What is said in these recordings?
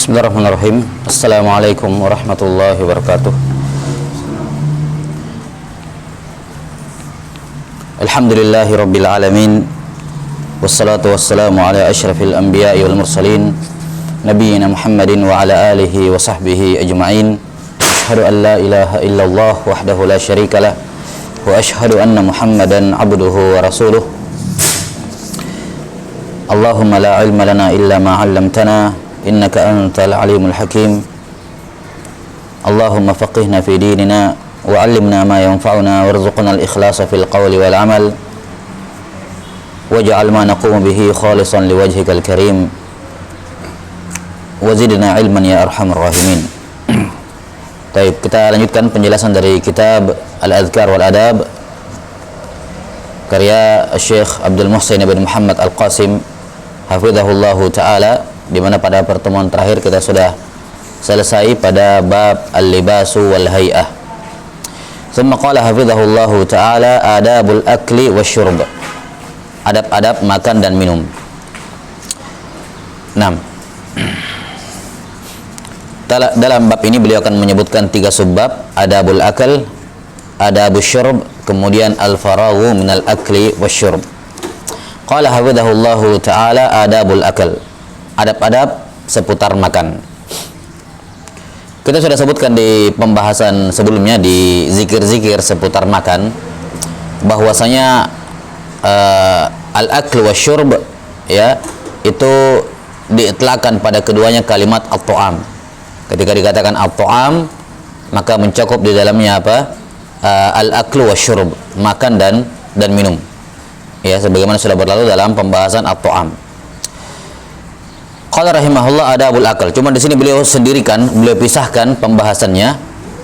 Bismillahirrahmanirrahim. Assalamualaikum warahmatullahi wabarakatuh. Alhamdulillahi rabbil alamin. Wassalatu wassalamu ala asyrafil anbiya'i wal mursalin nabiyyina Muhammadin wa ala alihi wa sahbihi ajma'in. Asyhadu an la ilaha illallah wahdahu la syarika lah wa asyhadu anna Muhammadan abduhu wa rasuluh. Allahumma la ilma lana illa ma 'allamtana innaka antal alimul hakim. Allahumma faqihna fi dinina wa 'allimna ma yanfa'una warzuqna al-ikhlasa fil qawli wal 'amal waj'al ma naqumu bihi khalisan liwajhikal karim wazidna ilman ya arhamar rahimin. Baik, kita lanjutkan penjelasan dari kitab Al-Adhkar wal Adab karya Syekh Abdul Muhsin bin Muhammad Al-Qasim hafizahullahu ta'ala, di mana pada pertemuan terakhir kita sudah selesai pada bab al-libasu wal hay'ah. Tsumma qala hafizahullahu ta'ala adabul akli wasyurb, adab-adab makan dan minum. 6. Dalam bab ini beliau akan menyebutkan 3 subbab: adabul akal, adabus syurb, kemudian al-faraghu minal akli wasyurb. Qala hafizahullahu ta'ala adabul akal, adab-adab seputar makan. Kita sudah sebutkan di pembahasan sebelumnya di zikir-zikir seputar makan bahwasanya al-akl wasyurb ya itu diitlaqkan pada keduanya kalimat at-ta'am. Ketika dikatakan at-ta'am maka mencakup di dalamnya apa? Al-akl wasyurb, makan dan minum. Ya, sebagaimana sudah berlalu dalam pembahasan at-ta'am. Qala rahimahullah adabul akal. Cuma di sini beliau sendirikan, beliau pisahkan pembahasannya,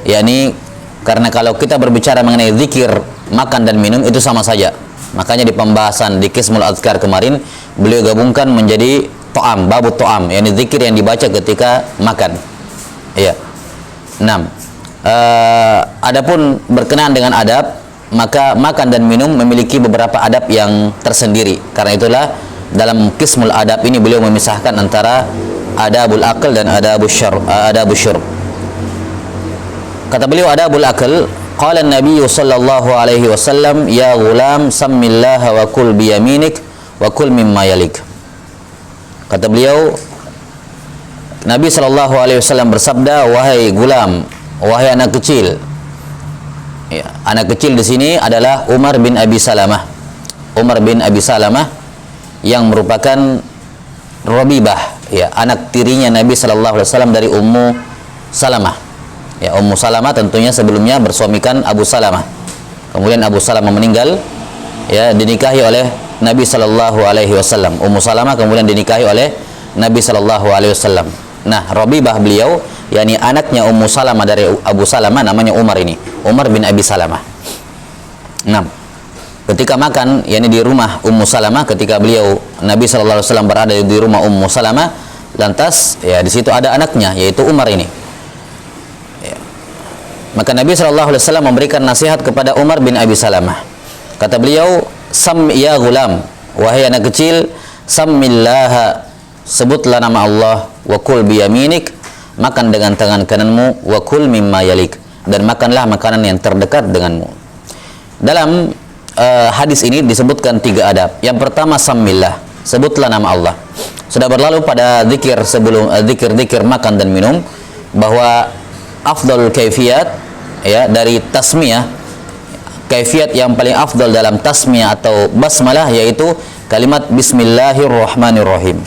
yakni karena kalau kita berbicara mengenai zikir makan dan minum itu sama saja. Makanya di pembahasan di Qismul Adhkar kemarin beliau gabungkan menjadi ta'am, babut ta'am, yakni zikir yang dibaca ketika makan. Iya. 6. Adapun berkenaan dengan adab, maka makan dan minum memiliki beberapa adab yang tersendiri. Karena itulah dalam Qismul Adab ini beliau memisahkan antara adabul akal dan adabus syurb. Kata beliau adabul akal, qala an-nabiy sallallahu alaihi wasallam ya ghulam sammillaha wa kul biyaminik wa kul mimma yalik. Kata beliau, Nabi sallallahu alaihi wasallam bersabda, wahai gulam, wahai anak kecil. Ya, anak kecil di sini adalah Umar bin Abi Salamah. Umar bin Abi Salamah yang merupakan Rabibah, ya, anak tirinya Nabi sallallahu alaihi wasallam dari Ummu Salamah. Ya, Ummu Salamah tentunya sebelumnya bersuamikan Abu Salamah. Kemudian Abu Salamah meninggal, ya, dinikahi oleh Nabi sallallahu alaihi wasallam. Ummu Salamah kemudian dinikahi oleh Nabi sallallahu alaihi wasallam. Nah, Rabibah beliau, yakni anaknya Ummu Salamah dari Abu Salamah, namanya Umar ini, Umar bin Abi Salamah. 6. Ketika makan, yakni di rumah Ummu Salamah, ketika beliau Nabi sallallahu alaihi wasallam berada di rumah Ummu Salamah, lantas ya di situ ada anaknya yaitu Umar ini. Ya. Maka Nabi sallallahu alaihi wasallam memberikan nasihat kepada Umar bin Abi Salamah. Kata beliau, "Sam ya gulam, wahai anak kecil, sammillaha, sebutlah nama Allah, wa kul biyaminik, makan dengan tangan kananmu, wa kul mimma yalik, dan makanlah makanan yang terdekat denganmu." Dalam hadis ini disebutkan 3 adab. Yang pertama sammillah, sebutlah nama Allah. Sudah berlalu pada zikir sebelum zikir makan dan minum bahwa afdal kaifiyat, ya, dari tasmiyah, kaifiyat yang paling afdal dalam tasmiyah atau basmalah yaitu kalimat bismillahirrahmanirrahim.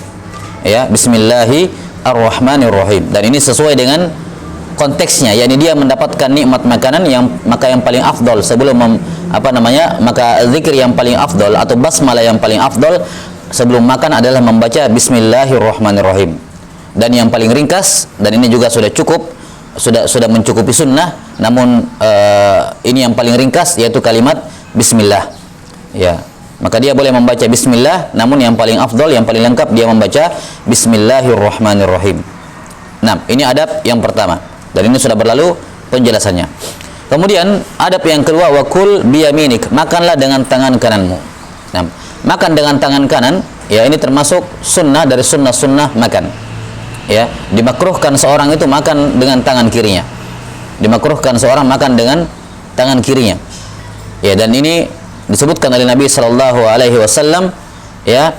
Ya, bismillahirrahmanirrahim. Dan ini sesuai dengan konteksnya, yakni dia mendapatkan nikmat makanan yang paling afdal sebelum maka zikir yang paling afdal atau basmalah yang paling afdal sebelum makan adalah membaca bismillahirrahmanirrahim. Dan yang paling ringkas, dan ini juga sudah cukup, sudah mencukupi sunnah, namun ini yang paling ringkas yaitu kalimat bismillah. Ya. Maka dia boleh membaca bismillah, namun yang paling afdal, yang paling lengkap dia membaca bismillahirrahmanirrahim. Nah, ini adab yang pertama. Dan ini sudah berlalu penjelasannya. Kemudian adab yang kedua, wakul biyaminik, makanlah dengan tangan kananmu. Nah, makan dengan tangan kanan, ya ini termasuk sunnah dari sunnah-sunnah makan. Ya, dimakruhkan seorang itu makan dengan tangan kirinya. Dimakruhkan seorang makan dengan tangan kirinya. Ya, dan ini disebutkan oleh Nabi sallallahu alaihi wasallam, ya,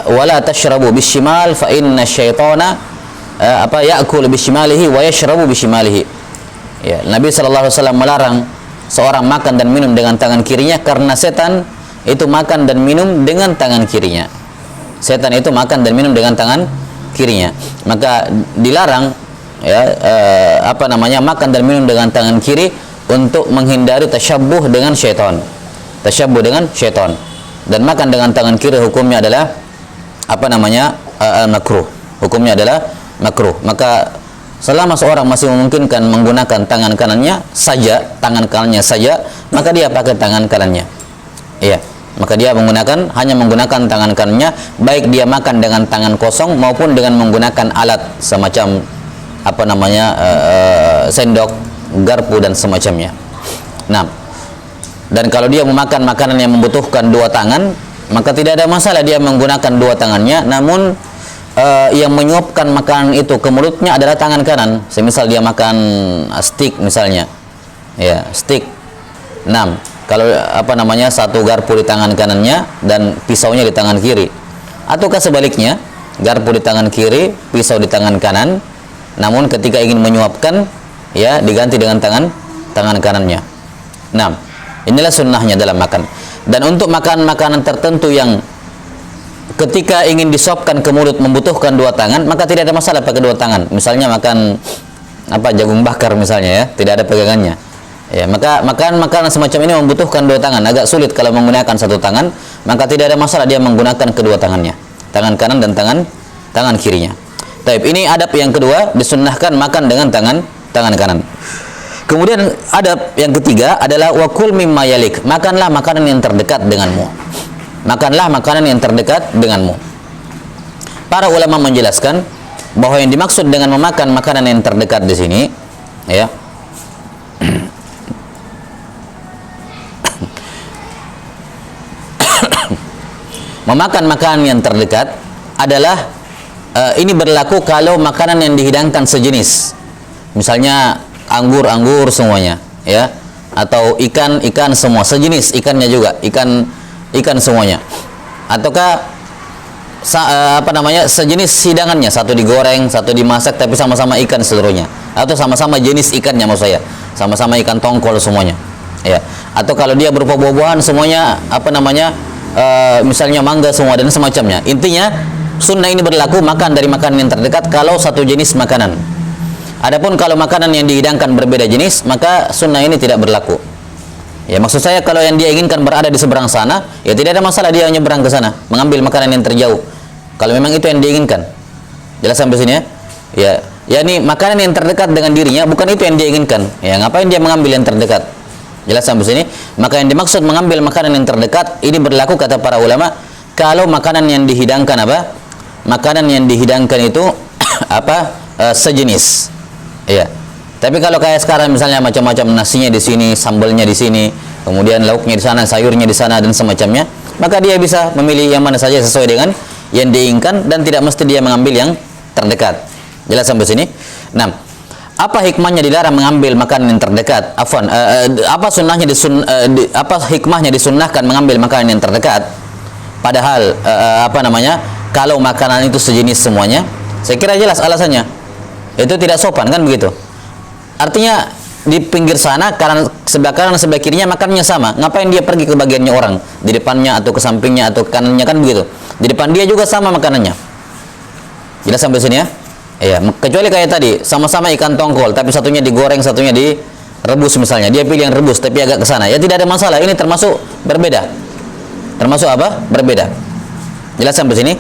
wala tashrabu bishimal fa inna syaitana ya'kul bishimalihi wa yashrabu bishimalihi. Ya, Nabi sallallahu alaihi wasallam melarang seorang makan dan minum dengan tangan kirinya karena setan itu makan dan minum dengan tangan kirinya. Setan itu makan dan minum dengan tangan kirinya. Maka dilarang, ya, makan dan minum dengan tangan kiri untuk menghindari tasyabbuh dengan syaitan. Tasyabbuh dengan syaitan. Dan makan dengan tangan kiri hukumnya adalah makruh. Hukumnya adalah makruh. Maka selama seorang masih memungkinkan menggunakan tangan kanannya saja, maka dia pakai tangan kanannya. Iya, maka dia hanya menggunakan tangan kanannya, baik dia makan dengan tangan kosong maupun dengan menggunakan alat semacam sendok, garpu dan semacamnya. Nah, dan kalau dia memakan makanan yang membutuhkan dua tangan, maka tidak ada masalah dia menggunakan dua tangannya, namun yang menyuapkan makanan itu ke mulutnya adalah tangan kanan. Semisal dia makan steak misalnya, ya, steak. Nah, kalau satu garpu di tangan kanannya dan pisaunya di tangan kiri, ataukah sebaliknya, garpu di tangan kiri, pisau di tangan kanan, namun ketika ingin menyuapkan, ya, diganti dengan tangan kanannya. Nah, inilah sunnahnya dalam makan. Dan untuk makan makanan tertentu yang ketika ingin disuapkan ke mulut membutuhkan dua tangan, maka tidak ada masalah pakai dua tangan. Misalnya makan jagung bakar misalnya, ya, tidak ada pegangannya. Ya, maka makan makanan semacam ini membutuhkan dua tangan, agak sulit kalau menggunakan satu tangan, maka tidak ada masalah dia menggunakan kedua tangannya, tangan kanan dan tangan kirinya. Taib, ini adab yang kedua, disunnahkan makan dengan tangan kanan. Kemudian adab yang ketiga adalah wakul mimma yalik, makanlah makanan yang terdekat denganmu. Makanlah makanan yang terdekat denganmu. Para ulama menjelaskan bahwa yang dimaksud dengan memakan makanan yang terdekat di sini, ya, memakan makanan yang terdekat adalah ini berlaku kalau makanan yang dihidangkan sejenis, misalnya anggur semuanya, ya, atau ikan semua sejenis, ikannya juga ikan semuanya, ataukah sejenis hidangannya, satu digoreng, satu dimasak, tapi sama-sama ikan seluruhnya, atau sama-sama jenis ikannya, maksud saya sama-sama ikan tongkol semuanya, ya. Atau kalau dia berupa buah-buahan semuanya, misalnya mangga semua dan semacamnya. Intinya sunnah ini berlaku makan dari makanan yang terdekat kalau satu jenis makanan. Adapun kalau makanan yang dihidangkan berbeda jenis, maka sunnah ini tidak berlaku. Ya, maksud saya kalau yang dia inginkan berada di seberang sana, ya tidak ada masalah dia nyeberang ke sana, mengambil makanan yang terjauh. Kalau memang itu yang diinginkan. Jelas sampai sini, ya? Ya, yakni makanan yang terdekat dengan dirinya, bukan itu yang dia inginkan. Ya, ngapain dia mengambil yang terdekat? Jelas sampai sini. Maka yang dimaksud mengambil makanan yang terdekat ini berlaku kata para ulama kalau makanan yang dihidangkan makanan yang dihidangkan itu sejenis. Ya. Tapi kalau kayak sekarang misalnya macam-macam nasinya di sini, sambalnya di sini, kemudian lauknya di sana, sayurnya di sana dan semacamnya, maka dia bisa memilih yang mana saja sesuai dengan yang diinginkan dan tidak mesti dia mengambil yang terdekat. Jelas sampai sini? Nah, apa hikmahnya dilarang mengambil makanan yang terdekat? Apa hikmahnya disunnahkan mengambil makanan yang terdekat? Padahal kalau makanan itu sejenis semuanya, saya kira jelas alasannya. Itu tidak sopan, kan begitu? Artinya di pinggir sana kanan sebelah kanan sebelah kirinya makannya sama. Ngapain dia pergi ke bagiannya orang? Di depannya atau ke sampingnya atau ke kanannya, kan begitu? Di depan dia juga sama makanannya. Jelas sampai sini, ya? Iya, kecuali kayak tadi, sama-sama ikan tongkol, tapi satunya digoreng, satunya direbus misalnya. Dia pilih yang rebus, tapi agak ke sana. Ya tidak ada masalah. Ini termasuk berbeda. Termasuk apa? Berbeda. Jelas sampai sini?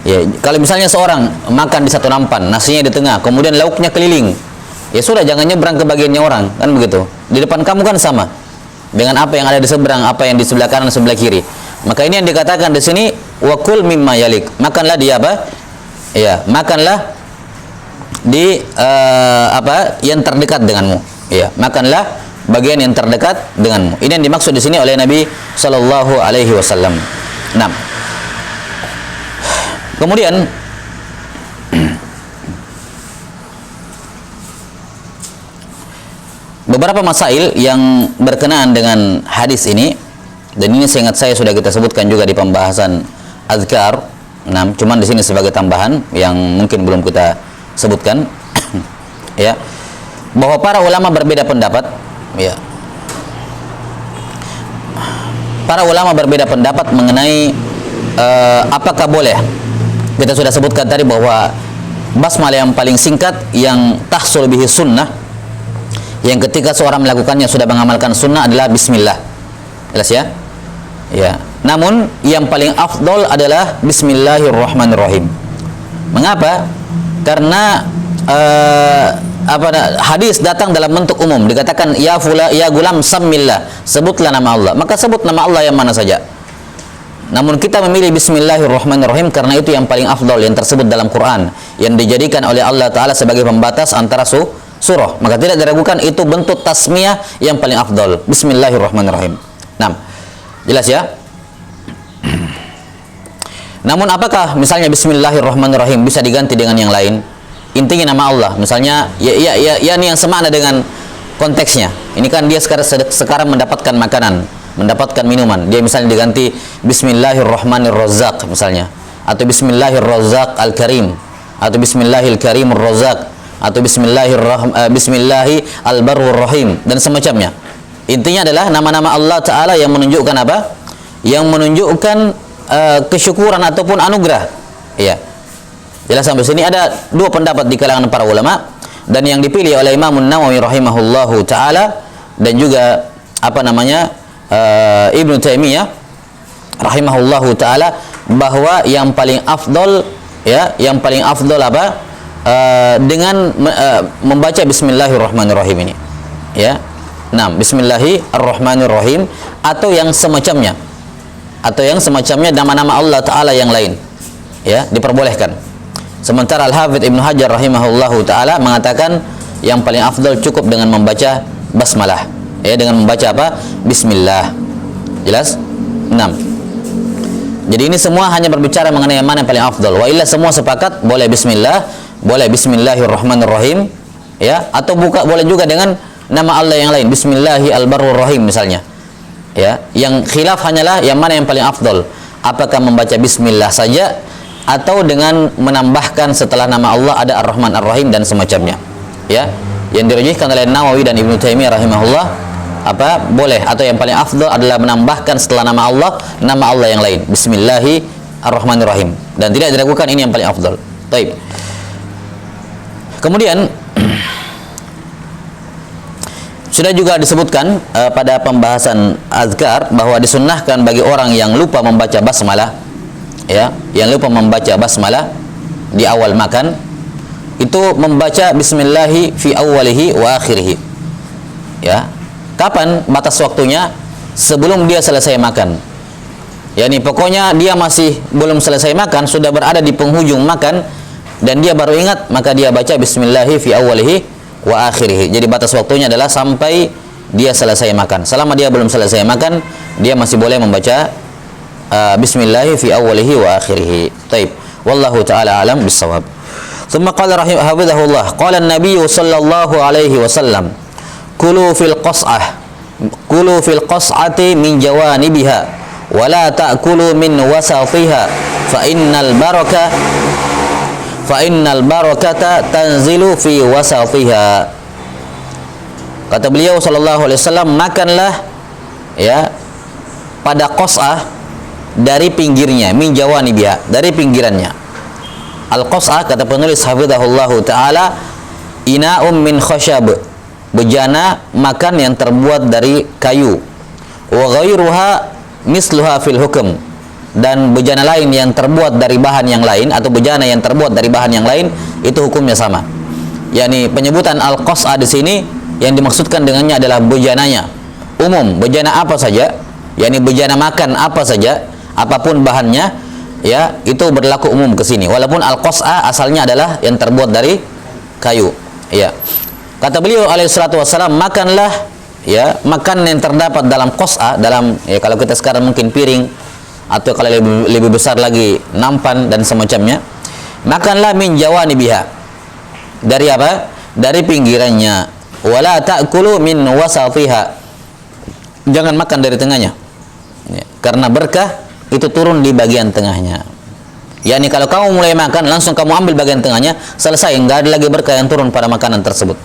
Ya, kalau misalnya seorang makan di satu nampan, nasinya di tengah, kemudian lauknya keliling, ya sudah, jangan nyebrang ke bagiannya orang, kan begitu. Di depan kamu kan sama dengan apa yang ada di seberang, apa yang di sebelah kanan, sebelah kiri. Maka ini yang dikatakan di sini wakul mimma yalik. Makanlah dia Ya, makanlah di yang terdekat denganmu. Ya, makanlah bagian yang terdekat denganmu. Ini yang dimaksud di sini oleh Nabi Shallallahu Alaihi Wasallam. Nah, kemudian beberapa masail yang berkenaan dengan hadis ini, dan ini seingat saya sudah kita sebutkan juga di pembahasan azkar. Nah, cuman di sini sebagai tambahan yang mungkin belum kita sebutkan, ya, bahwa para ulama berbeda pendapat, ya. Para ulama berbeda pendapat mengenai apakah boleh. Kita sudah sebutkan tadi bahwa basmalah yang paling singkat yang tahsul bihi sunnah, yang ketika seorang melakukannya sudah mengamalkan sunnah adalah bismillah. Jelas ya? Ya. Namun yang paling afdol adalah bismillahirrahmanirrahim. Mengapa? Karena hadis datang dalam bentuk umum, dikatakan ya gulam sammillah, sebutlah nama Allah. Maka sebut nama Allah yang mana saja. Namun kita memilih bismillahirrahmanirrahim karena itu yang paling afdol yang tersebut dalam Quran, yang dijadikan oleh Allah Ta'ala sebagai pembatas antara surah. Maka tidak diragukan itu bentuk tasmiyah yang paling afdol, bismillahirrahmanirrahim. Nah, jelas ya? Namun apakah misalnya bismillahirrahmanirrahim bisa diganti dengan yang lain? Intinya nama Allah, misalnya ya ini yang semakna dengan konteksnya. Ini kan dia sekarang mendapatkan makanan, mendapatkan minuman. Dia misalnya diganti bismillahirrahmanirrazzaq misalnya, atau bismillahirrazzaq al-karim, atau bismillahilkarimurrazzaq, atau bismillahi al-barrurrahim dan semacamnya. Intinya adalah nama-nama Allah Ta'ala yang menunjukkan apa? Yang menunjukkan kesyukuran ataupun anugerah. Iya. Jelas sampai sini ada dua pendapat di kalangan para ulama, dan yang dipilih oleh Imam Nawawi rahimahullahu taala dan juga Ibnu Taimiyah rahimahullahu taala, bahwa yang paling afdol dengan membaca bismillahirrahmanirrahim ini. Ya. Nah, bismillahirrahmanirrahim atau yang semacamnya. Nama-nama Allah Ta'ala yang lain, ya, diperbolehkan. Sementara Al-Hafidz Ibnu Hajar rahimahullahu ta'ala mengatakan yang paling afdal cukup dengan membaca basmalah, ya, dengan membaca apa? Bismillah. Jelas? 6. Jadi ini semua hanya berbicara mengenai yang mana yang paling afdal. Wa illa semua sepakat boleh bismillah, boleh bismillahirrahmanirrahim, ya, atau boleh juga dengan nama Allah yang lain, bismillahi al-barrurrahim misalnya. Ya, yang khilaf hanyalah yang mana yang paling afdol, apakah membaca bismillah saja atau dengan menambahkan setelah nama Allah ada ar-Rahman ar-Rahim dan semacamnya. Ya, yang dirujihkan oleh Nawawi dan Ibnu Taimiyah rahimahullah boleh, atau yang paling afdol adalah menambahkan setelah nama Allah yang lain, bismillahirrahmanirrahim, dan tidak diragukan ini yang paling afdol. Baik. Kemudian sudah juga disebutkan pada pembahasan azkar bahwa disunnahkan bagi orang yang lupa membaca basmalah, ya, yang lupa membaca basmalah di awal makan, itu membaca bismillahi fi awwalihi wa akhirihi. Ya. Kapan batas waktunya? Sebelum dia selesai makan. Yani pokoknya dia masih belum selesai makan, sudah berada di penghujung makan dan dia baru ingat, maka dia baca bismillahi fi awwalihi wa akhirih. Jadi batas waktunya adalah sampai dia selesai makan. Selama dia belum selesai makan, dia masih boleh membaca bismillahi fi awwalihi wa akhirih. Taib. Wallahu taala alam bissawab. Thumma qala rahimahullah, qala an-nabiy sallallahu alaihi wasallam, kulu fil qas'ati min jawanibiha wa la ta'kulu min wasatiha fa innal barakata tanzilu fi wasatiha. Kata beliau sallallahu alaihi wasallam, makanlah, ya, pada qas'ah dari pinggirnya, min jawanibiha, dari pinggirannya. Al qas'ah kata penulis hafizahullahu taala, ina'um min khashab, bejana makan yang terbuat dari kayu. Wa ghairuha misluha fil hukm, dan bejana lain yang terbuat dari bahan yang lain, atau bejana yang terbuat dari bahan yang lain, itu hukumnya sama. Yani penyebutan al-qas'ah di sini yang dimaksudkan dengannya adalah bejananya umum, bejana apa saja, yani bejana makan apa saja, apapun bahannya, ya, itu berlaku umum ke sini. Walaupun al-qas'ah asalnya adalah yang terbuat dari kayu, ya. Kata beliau alaihi salatu wassalam, makanlah, ya, makan yang terdapat dalam qas'ah, dalam, ya, kalau kita sekarang mungkin piring, atau kalau lebih besar lagi nampan dan semacamnya, makanlah min jawanibiha, dari apa? Dari pinggirannya. wala ta'kulu min wasatiha. Jangan makan dari tengahnya. Ya, karena berkah itu turun di bagian tengahnya. Yani kalau kamu mulai makan, langsung kamu ambil bagian tengahnya, selesai, enggak ada lagi berkah yang turun pada makanan tersebut.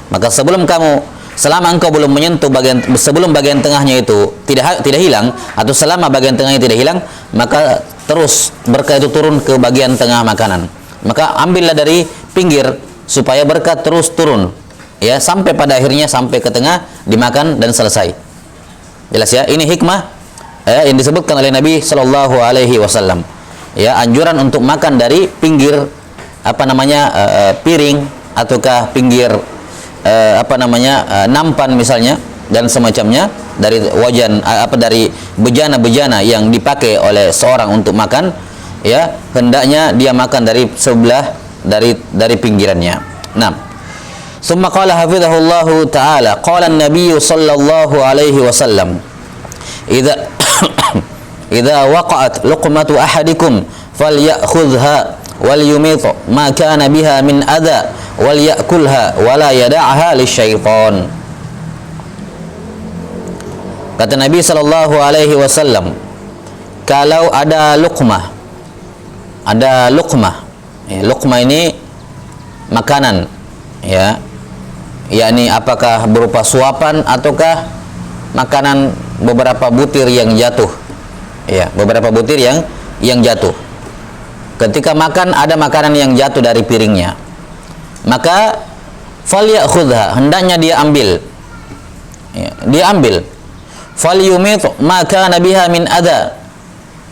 Maka selama engkau belum menyentuh sebelum bagian tengahnya itu tidak hilang, atau selama bagian tengahnya tidak hilang, maka terus berkah itu turun ke bagian tengah makanan. Maka ambillah dari pinggir supaya berkah terus turun, ya, sampai pada akhirnya sampai ke tengah, dimakan dan selesai. Jelas ya? Ini hikmah yang disebutkan oleh Nabi Shallallahu Alaihi Wasallam. Ya, anjuran untuk makan dari pinggir piring ataukah pinggir nampan misalnya dan semacamnya, dari wajan dari bejana-bejana yang dipakai oleh seorang untuk makan, ya, hendaknya dia makan dari sebelah dari pinggirannya. Nah, summa qala hafizahullahu ta'ala, qala an-nabiy sallallahu alaihi wasallam, idza waqa'at luqmatu ahadikum falyakhudhha wal yumit ma kana biha min adha wal ya'kulha wa la yada'ha lisyaitan. Kata Nabi sallallahu alaihi wasallam, kalau ada luqmah, ya, luqmah ini makanan, ya, yakni apakah berupa suapan ataukah makanan beberapa butir yang jatuh, ya, beberapa butir yang jatuh. Ketika makan ada makanan yang jatuh dari piringnya, maka falyakhudha, hendaknya dia ambil, ya, dia ambil. Falyumit ma kana biha min adha,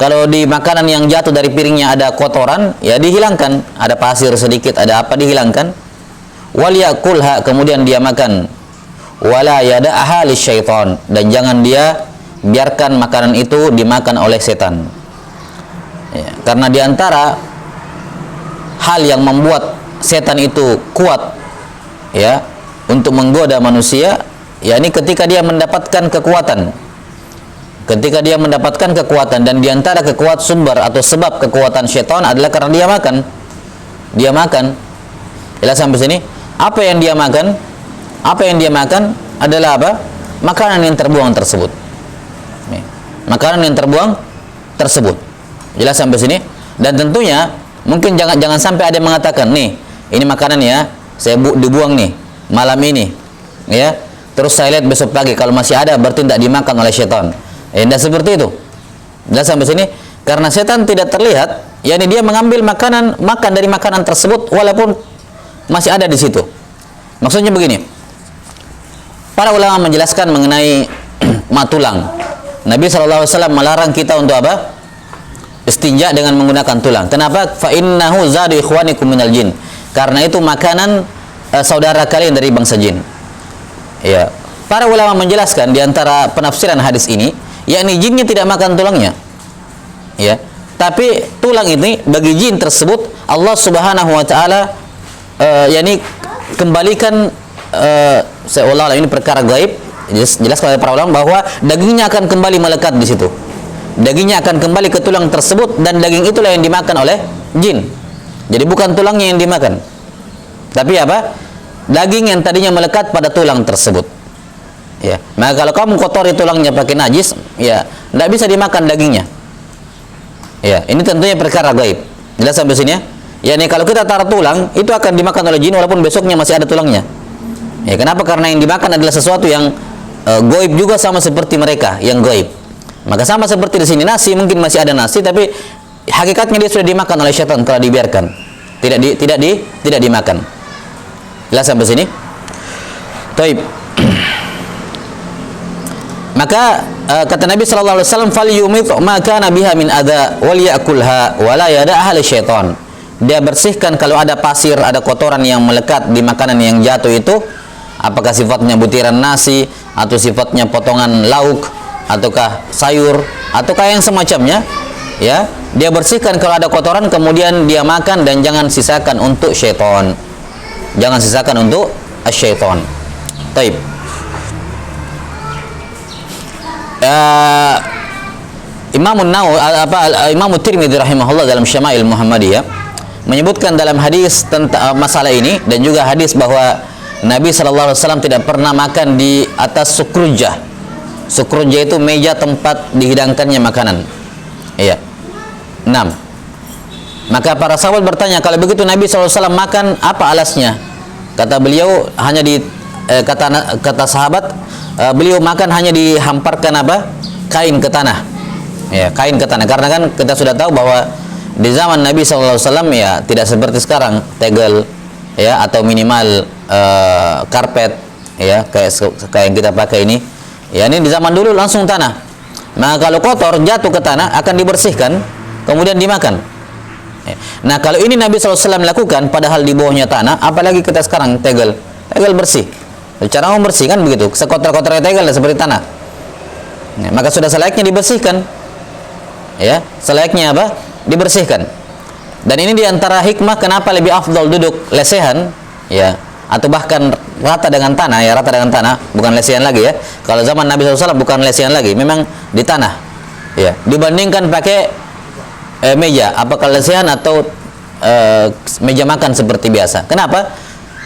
kalau di makanan yang jatuh dari piringnya ada kotoran, ya dihilangkan, ada pasir sedikit, ada apa, dihilangkan. Wal yakulha, kemudian dia makan. Wala yada'aha lisyaitan, dan jangan dia biarkan makanan itu dimakan oleh setan. Ya, karena diantara hal yang membuat setan itu kuat, ya, untuk menggoda manusia, yakni ketika dia mendapatkan kekuatan. Ketika dia mendapatkan kekuatan, dan diantara kekuatan sumber atau sebab kekuatan syaitan adalah karena dia makan. Dia makan. Jelas sampai sini? Apa yang dia makan? Apa yang dia makan adalah apa? Makanan yang terbuang tersebut. Makanan yang terbuang tersebut. Jelas sampai sini? Dan tentunya mungkin jangan sampai ada yang mengatakan, nih, ini makanan ya, saya dibuang nih malam ini, ya. Terus saya lihat besok pagi kalau masih ada, berarti tidak dimakan oleh syaitan. Tidak seperti itu. Jelas sampai sini? Karena setan tidak terlihat, yakni dia makan dari makanan tersebut walaupun masih ada di situ. Maksudnya begini, para ulama menjelaskan mengenai tulang. Nabi SAW melarang kita untuk apa? Istinja dengan menggunakan tulang. Kenapa? Fa innahu zadu ikhwanikum minal jin. Karena itu makanan saudara kalian dari bangsa jin. Ya. Para ulama menjelaskan di antara penafsiran hadis ini, yakni jinnya tidak makan tulangnya. Ya. Tapi tulang ini bagi jin tersebut Allah Subhanahu wa taala yakni kembalikan, seolah-olah ini perkara gaib, jelas oleh para ulama bahwa dagingnya akan kembali melekat di situ. Dagingnya akan kembali ke tulang tersebut, dan daging itulah yang dimakan oleh jin. Jadi bukan tulangnya yang dimakan, tapi apa? Daging yang tadinya melekat pada tulang tersebut. Ya, maka kalau kamu kotori tulangnya pakai najis, ya, tidak bisa dimakan dagingnya. Ya, ini tentunya perkara gaib. Jelas sampai sini ya? Ya, nih kalau kita taruh tulang, itu akan dimakan oleh jin walaupun besoknya masih ada tulangnya. Ya, kenapa? Karena yang dimakan adalah sesuatu yang gaib juga, sama seperti mereka yang gaib. Maka sama seperti di sini, nasi mungkin masih ada nasi, tapi hakikatnya dia sudah dimakan oleh syaitan kalau dibiarkan. Tidak dimakan. Jelas sampai sini? Taib. Maka kata Nabi sallallahu alaihi wasallam, falyumit ma kana biha min adza wal ya'kulha wa la yada'ha lisyaitan. Dia bersihkan kalau ada pasir, ada kotoran yang melekat di makanan yang jatuh itu, apakah sifatnya butiran nasi atau sifatnya potongan lauk ataukah sayur ataukah yang semacamnya, ya, dia bersihkan kalau ada kotoran, kemudian dia makan, dan jangan sisakan untuk syaitan. Jangan sisakan untuk syaitan. Taib. Imam Tirmidzi rahimahullah dalam Syama'il Muhammadiyah menyebutkan dalam hadis tentang masalah ini, dan juga hadis bahwa Nabi sallallahu alaihi wasallam tidak pernah makan di atas sukrujah. Sukrujah itu meja tempat dihidangkannya makanan. Iya. 6. Maka para sahabat bertanya, kalau begitu Nabi sallallahu alaihi wasallam makan apa alasnya? Kata beliau, hanya kata sahabat, beliau makan hanya dihamparkan apa? Kain ke tanah. Ya, kain ke tanah. Karena kan kita sudah tahu bahwa di zaman Nabi sallallahu alaihi wasallam ya tidak seperti sekarang tegel ya atau minimal karpet ya kayak yang kita pakai ini. Ya, ini di zaman dulu langsung tanah. Nah, kalau kotor jatuh ke tanah akan dibersihkan kemudian dimakan. Nah, kalau ini Nabi SAW lakukan padahal di bawahnya tanah, apalagi kita sekarang tegel bersih. Cara umum bersih kan begitu, sekotor-kotornya tegel seperti tanah. Nah, maka sudah selayaknya dibersihkan. Ya, selayaknya apa? Dibersihkan. Dan ini diantara hikmah kenapa lebih afdal duduk lesehan, ya, atau bahkan rata dengan tanah, ya rata dengan tanah, bukan lesehan lagi ya. Kalau zaman Nabi SAW bukan lesehan lagi, memang di tanah, ya, dibandingkan pakai meja, apakah lesehan atau meja makan seperti biasa. Kenapa?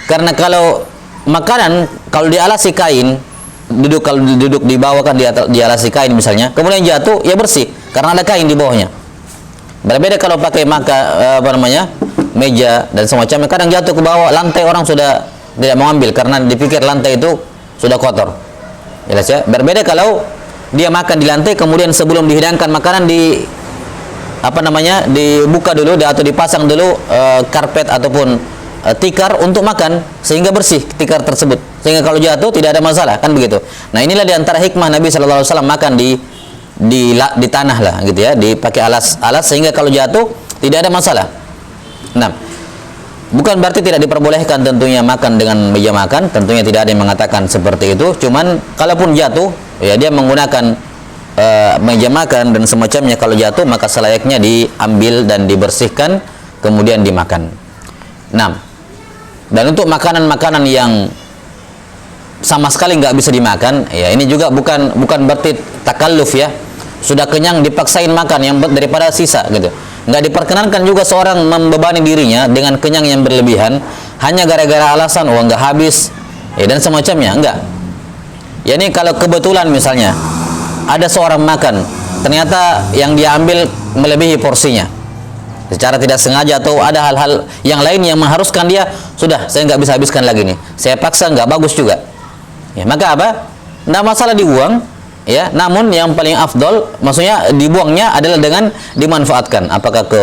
Karena kalau makanan kalau dialasi kain, kalau duduk di bawah kan dialasi kain misalnya, kemudian jatuh ya bersih karena ada kain di bawahnya. Berbeda kalau pakai meja dan semacamnya, kadang jatuh ke bawah lantai, orang sudah tidak mau ambil karena dipikir lantai itu sudah kotor. Jelas ya? Berbeda kalau dia makan di lantai kemudian sebelum dihidangkan makanan dibuka dulu atau dipasang dulu karpet ataupun tikar untuk makan sehingga bersih tikar tersebut, sehingga kalau jatuh tidak ada masalah, kan begitu. Nah, inilah diantara hikmah Nabi sallallahu alaihi wasallam makan di tanah lah gitu ya, dipakai alas sehingga kalau jatuh tidak ada masalah. Nah, bukan berarti tidak diperbolehkan tentunya makan dengan meja makan, tentunya tidak ada yang mengatakan seperti itu. Cuman kalaupun jatuh ya dia menggunakan meja makan dan semacamnya, kalau jatuh maka selayaknya diambil dan dibersihkan kemudian dimakan. Nah, dan untuk makanan-makanan yang sama sekali nggak bisa dimakan, ya ini juga bukan berarti takalluf ya, sudah kenyang dipaksain makan yang daripada sisa gitu. Nggak diperkenankan juga seorang membebani dirinya dengan kenyang yang berlebihan hanya gara-gara alasan uang nggak habis ya dan semacamnya, enggak. Ya ini kalau kebetulan misalnya ada seorang makan, ternyata yang dia ambil melebihi porsinya secara tidak sengaja, atau ada hal-hal yang lain yang mengharuskan dia, sudah saya nggak bisa habiskan lagi nih, saya paksa, nggak bagus juga ya, maka apa? Nggak masalah dibuang ya, namun yang paling afdol maksudnya dibuangnya adalah dengan dimanfaatkan, apakah ke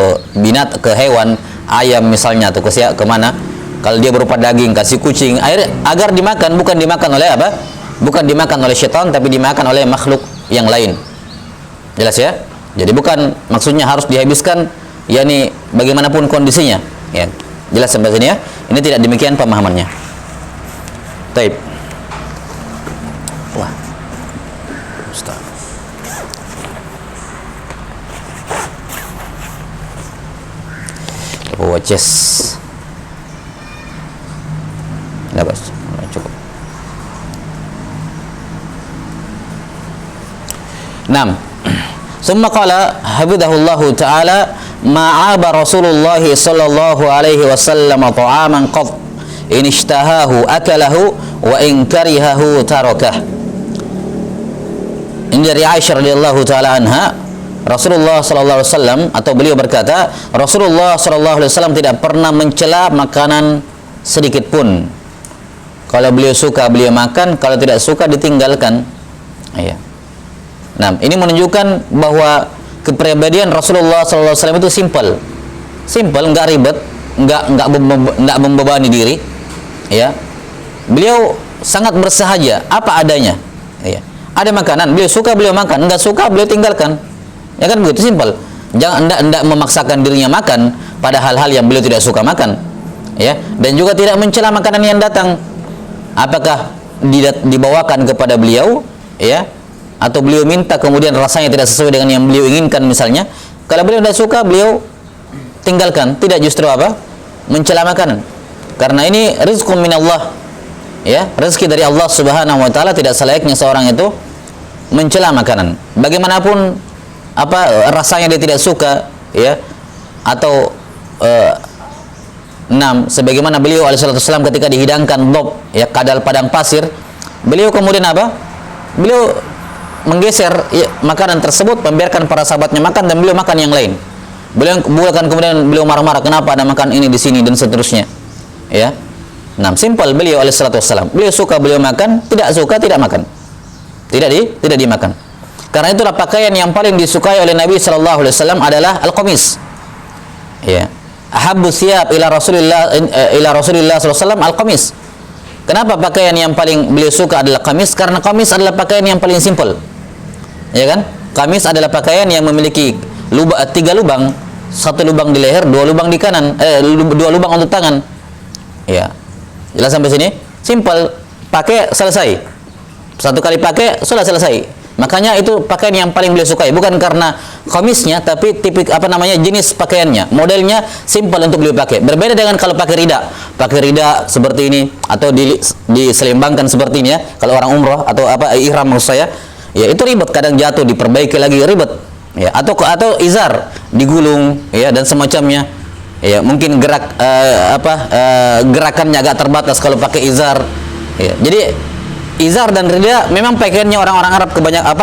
ke hewan, ayam misalnya, atau ke mana, kalau dia berupa daging kasih kucing, agar dimakan, bukan dimakan oleh apa? Bukan dimakan oleh syaitan, tapi dimakan oleh makhluk yang lain. Jelas ya? Jadi bukan maksudnya harus dihabiskan, yakni bagaimanapun kondisinya. Ya, jelas sampai sini ya? Ini tidak demikian pemahamannya. Taib. Wah. Ustaz. Watches. Dapat. Cukup. 6. Summa qala hafidhahullahu ta'ala ma'aba Rasulullah sallallahu alaihi wasallam ta'aman qad in ishtahahu akalahu wa in karihahu tarakah. Ini dari Aisyah radhiyallahu taala anha, Rasulullah sallallahu alaihi wasallam atau beliau berkata, Rasulullah sallallahu alaihi wasallam tidak pernah mencela makanan sedikit pun. Kalau beliau suka beliau makan, kalau tidak suka ditinggalkan. Iya. Nah, ini menunjukkan bahwa kepribadian Rasulullah SAW itu simple, nggak ribet, nggak membebani diri, ya. Beliau sangat bersahaja, apa adanya. Ya. Ada makanan, beliau suka beliau makan, nggak suka beliau tinggalkan, ya kan begitu, simple. Jangan ndak memaksakan dirinya makan pada hal-hal yang beliau tidak suka makan, ya. Dan juga tidak mencela makanan yang datang, apakah dibawakan kepada beliau, ya, atau beliau minta kemudian rasanya tidak sesuai dengan yang beliau inginkan misalnya. Kalau beliau tidak suka, beliau tinggalkan, tidak justru apa? Mencela makanan. Karena ini rizqun minallah. Ya, rezeki dari Allah Subhanahu wa taala, tidak selayaknya seorang itu mencela makanan. Bagaimanapun apa rasanya dia tidak suka, ya, atau sebagaimana beliau alaihissalam ketika dihidangkan dob, ya, kadal padang pasir, beliau kemudian apa? Beliau menggeser makanan tersebut, membiarkan para sahabatnya makan dan beliau makan yang lain. Beliau bukan kemudian beliau marah-marah kenapa ada makan ini di sini dan seterusnya. Ya. Simpel beliau alaihissalam. Beliau suka beliau makan, tidak suka tidak makan. Tidak dimakan. Karena itulah pakaian yang paling disukai oleh Nabi sallallahu alaihi wasallam adalah al-qamis. Ya. Ahabbu thiyab ila Rasulillah sallallahu alaihi wasallam al-qamis. Kenapa pakaian yang paling beliau suka adalah qamis? Karena qamis adalah pakaian yang paling simpel. Ya kan? Qamis adalah pakaian yang memiliki 3 lubang, 1 lubang di leher, 2 lubang di kanan, 2 lubang untuk tangan. Ya. Jelas sampai sini? Simpel, pakai selesai. 1 kali pakai sudah selesai. Makanya itu pakaian yang paling beliau sukai, bukan karena komisnya, tapi jenis pakaiannya, modelnya simpel untuk beliau pakai. Berbeda dengan kalau pakai rida seperti ini atau diselembangkan seperti ini, ya. Kalau orang umroh atau ihram maksud saya, ya itu ribet, kadang jatuh, diperbaiki lagi ribet. Ya, atau izar digulung, ya, dan semacamnya. Ya, mungkin gerakannya agak terbatas kalau pakai izar. Ya, jadi izar dan rida memang pakaiannya orang-orang Arab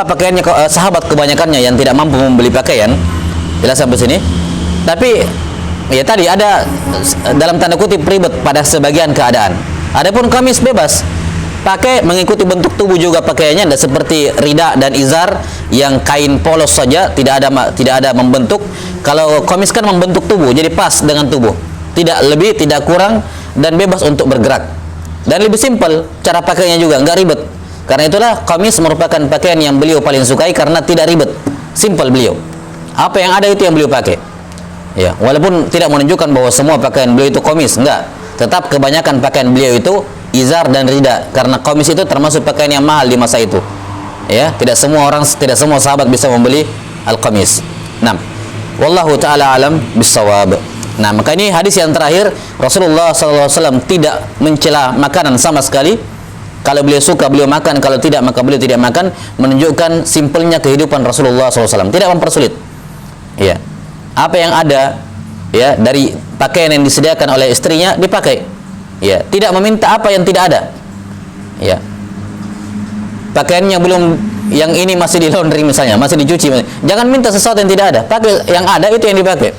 pakaiannya sahabat kebanyakannya yang tidak mampu membeli pakaian. Jelas sampai sini. Tapi ya tadi ada dalam tanda kutip ribet pada sebagian keadaan. Adapun kamis bebas, pakai mengikuti bentuk tubuh juga pakaiannya, tidak seperti rida dan izar yang kain polos saja, tidak ada membentuk. Kalau kamis kan membentuk tubuh, jadi pas dengan tubuh, tidak lebih tidak kurang, dan bebas untuk bergerak. Dan lebih simpel cara pakainya juga, nggak ribet. Karena itulah kamis merupakan pakaian yang beliau paling sukai karena tidak ribet, simpel beliau. Apa yang ada itu yang beliau pakai. Ya, walaupun tidak menunjukkan bahwa semua pakaian beliau itu kamis, enggak. Tetap kebanyakan pakaian beliau itu izar dan rida, karena kamis itu termasuk pakaian yang mahal di masa itu. Ya, tidak semua sahabat bisa membeli al-qamis. Wallahu taala alam bissawab. Maka ini hadis yang terakhir, Rasulullah SAW tidak mencela makanan sama sekali. Kalau beliau suka beliau makan, kalau tidak maka beliau tidak makan, menunjukkan simpelnya kehidupan Rasulullah SAW, tidak mempersulit. Ya, apa yang ada, ya, dari pakaian yang disediakan oleh istrinya dipakai. Ya, tidak meminta apa yang tidak ada. Ya, pakaiannya belum, yang ini masih di laundry misalnya, masih dicuci, jangan minta sesuatu yang tidak ada, pakai yang ada itu yang dipakai.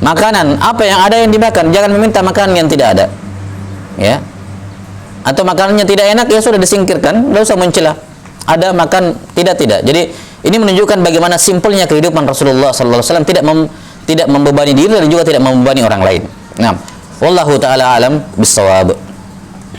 Makanan apa yang ada yang dimakan, jangan meminta makanan yang tidak ada. Ya, atau makanannya tidak enak, ya sudah disingkirkan, tidak usah mencela. Ada makan, tidak. Jadi ini menunjukkan bagaimana simpelnya kehidupan Rasulullah SAW, tidak membebani diri dan juga tidak membebani orang lain. Wallahu taala alam bissawab.